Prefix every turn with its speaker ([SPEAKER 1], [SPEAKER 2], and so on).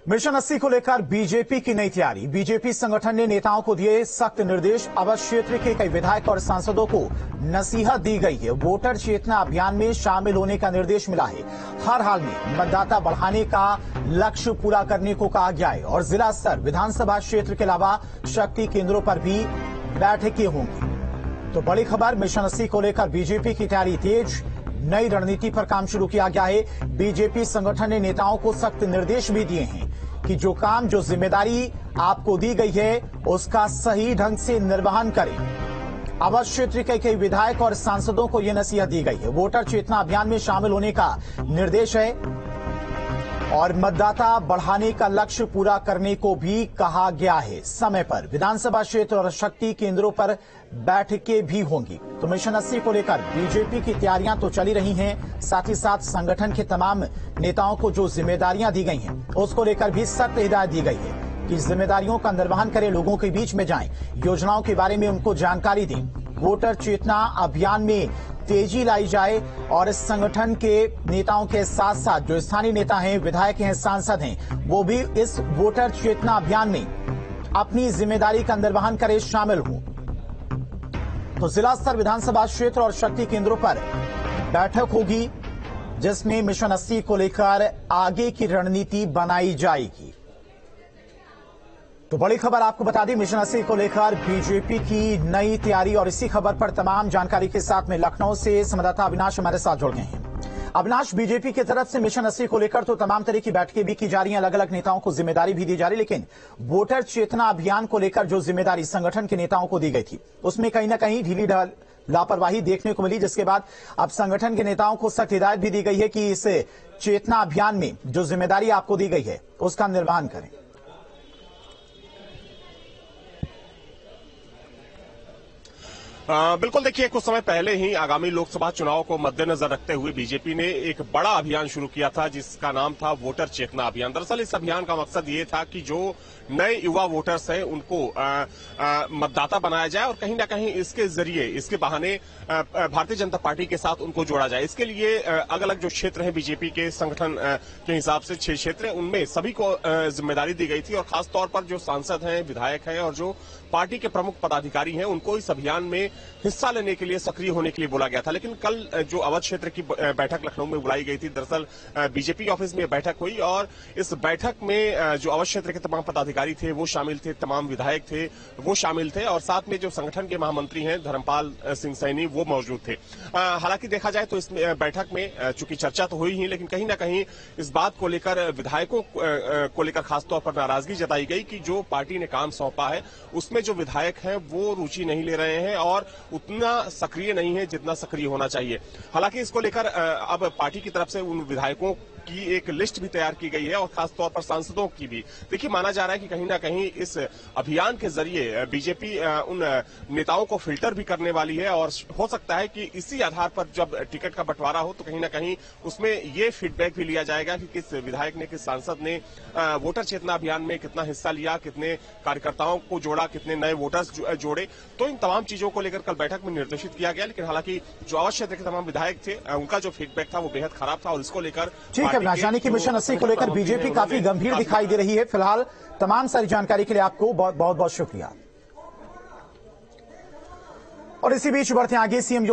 [SPEAKER 1] Mission 80 को लेकर BJP की नई तैयारी। बीजेपी संगठन ने नेताओं को दिए सख्त निर्देश। अवध क्षेत्र के कई विधायक और सांसदों को नसीहत दी गई है। वोटर चेतना अभियान में शामिल होने का निर्देश मिला है। हर हाल में मतदाता बढ़ाने का लक्ष्य पूरा करने को कहा गया है और जिला स्तर विधानसभा क्षेत्र के अलावा शक्ति केंद्रों पर भी बैठकें होंगी। तो बड़ी खबर, मिशन 80 को लेकर बीजेपी की तैयारी तेज। नई रणनीति पर काम शुरू किया गया है। बीजेपी संगठन ने नेताओं को सख्त निर्देश भी दिए हैं कि जो काम, जो जिम्मेदारी आपको दी गई है उसका सही ढंग से निर्वहन करें। अवध क्षेत्र के कई विधायक और सांसदों को यह नसीहत दी गई है। वोटर चेतना अभियान में शामिल होने का निर्देश है और मतदाता बढ़ाने का लक्ष्य पूरा करने को भी कहा गया है। समय पर विधानसभा क्षेत्र और शक्ति केंद्रों पर बैठकें भी होंगी। तो मिशन 80 को लेकर बीजेपी की तैयारियां तो चली रही हैं, साथ ही साथ संगठन के तमाम नेताओं को जो जिम्मेदारियां दी गई हैं उसको लेकर भी सख्त हिदायत दी गई है कि जिम्मेदारियों का निर्वहन करें, लोगों के बीच में जाएं, योजनाओं के बारे में उनको जानकारी दें। वोटर चेतना अभियान में तेजी लाई जाए और इस संगठन के नेताओं के साथ साथ जो स्थानीय नेता हैं, विधायक हैं, सांसद हैं, वो भी इस वोटर चेतना अभियान में अपनी जिम्मेदारी का निर्वहन करें, शामिल हों। तो जिला स्तर विधानसभा क्षेत्र और शक्ति केंद्रों पर बैठक होगी जिसमें मिशन 80 को लेकर आगे की रणनीति बनाई जाएगी। तो बड़ी खबर आपको बता दी, मिशन 80 को लेकर बीजेपी की नई तैयारी। और इसी खबर पर तमाम जानकारी के साथ में लखनऊ से संवाददाता अविनाश हमारे साथ जुड़ गए हैं। अविनाश, बीजेपी की तरफ से मिशन 80 को लेकर तो तमाम तरह की बैठकें भी की जा रही हैं, अलग अलग नेताओं को जिम्मेदारी भी दी जा रही है, लेकिन वोटर चेतना अभियान को लेकर जो जिम्मेदारी संगठन के नेताओं को दी गई थी उसमें कहीं ना कहीं ढीली लापरवाही देखने को मिली, जिसके बाद अब संगठन के नेताओं को सख्त हिदायत भी दी गई है कि इस चेतना अभियान में जो जिम्मेदारी आपको दी गई है उसका निर्वहन करें।
[SPEAKER 2] बिल्कुल, देखिए, कुछ समय पहले ही आगामी लोकसभा चुनाव को मद्देनजर रखते हुए बीजेपी ने एक बड़ा अभियान शुरू किया था जिसका नाम था वोटर चेतना अभियान। दरअसल इस अभियान का मकसद ये था कि जो नए युवा वोटर्स हैं उनको मतदाता बनाया जाए और कहीं ना कहीं इसके जरिए, इसके बहाने भारतीय जनता पार्टी के साथ उनको जोड़ा जाए। इसके लिए अलग अलग जो क्षेत्र हैं बीजेपी के संगठन के हिसाब से 6 क्षेत्र हैं, उनमें सभी को जिम्मेदारी दी गई थी और खासतौर पर जो सांसद हैं, विधायक हैं और जो पार्टी के प्रमुख पदाधिकारी हैं उनको इस अभियान में हिस्सा लेने के लिए, सक्रिय होने के लिए बोला गया था। लेकिन कल जो अवध क्षेत्र की बैठक लखनऊ में बुलाई गई थी, दरअसल बीजेपी ऑफिस में बैठक हुई और इस बैठक में जो अवध क्षेत्र के तमाम पदाधिकारी थे वो शामिल थे, तमाम विधायक थे वो शामिल थे और साथ में जो संगठन के महामंत्री हैं धर्मपाल सिंह सैनी वो मौजूद थे। हालांकि देखा जाए तो इस बैठक में चूंकि चर्चा तो हुई ही, लेकिन कहीं ना कहीं इस बात को लेकर विधायकों को लेकर खासतौर पर नाराजगी जताई गई कि जो पार्टी ने काम सौंपा है उसमें जो विधायक हैं वो रुचि नहीं ले रहे हैं और उतना सक्रिय नहीं है जितना सक्रिय होना चाहिए। हालांकि इसको लेकर अब पार्टी की तरफ से उन विधायकों की एक लिस्ट भी तैयार की गई है और खासतौर पर सांसदों की भी। देखिए, माना जा रहा है कि कहीं ना कहीं इस अभियान के जरिए बीजेपी उन नेताओं को फिल्टर भी करने वाली है और हो सकता है कि इसी आधार पर जब टिकट का बंटवारा हो तो कहीं ना कहीं उसमें ये फीडबैक भी लिया जाएगा कि किस विधायक ने, किस सांसद ने वोटर चेतना अभियान में कितना हिस्सा लिया, कितने कार्यकर्ताओं को जोड़ा, कितने नए वोटर्स जोड़े। तो इन तमाम चीजों को लेकर कल बैठक में निर्देशित किया गया। लेकिन हालांकि जो अवध क्षेत्र के तमाम विधायक थे उनका जो फीडबैक था वो बेहद खराब था और इसको लेकर
[SPEAKER 1] यानी कि मिशन 80 को लेकर बीजेपी काफी गंभीर दिखाई दे रही है। फिलहाल तमाम सारी जानकारी के लिए आपको बहुत बहुत शुक्रिया। और इसी बीच बढ़ते आगे, सीएम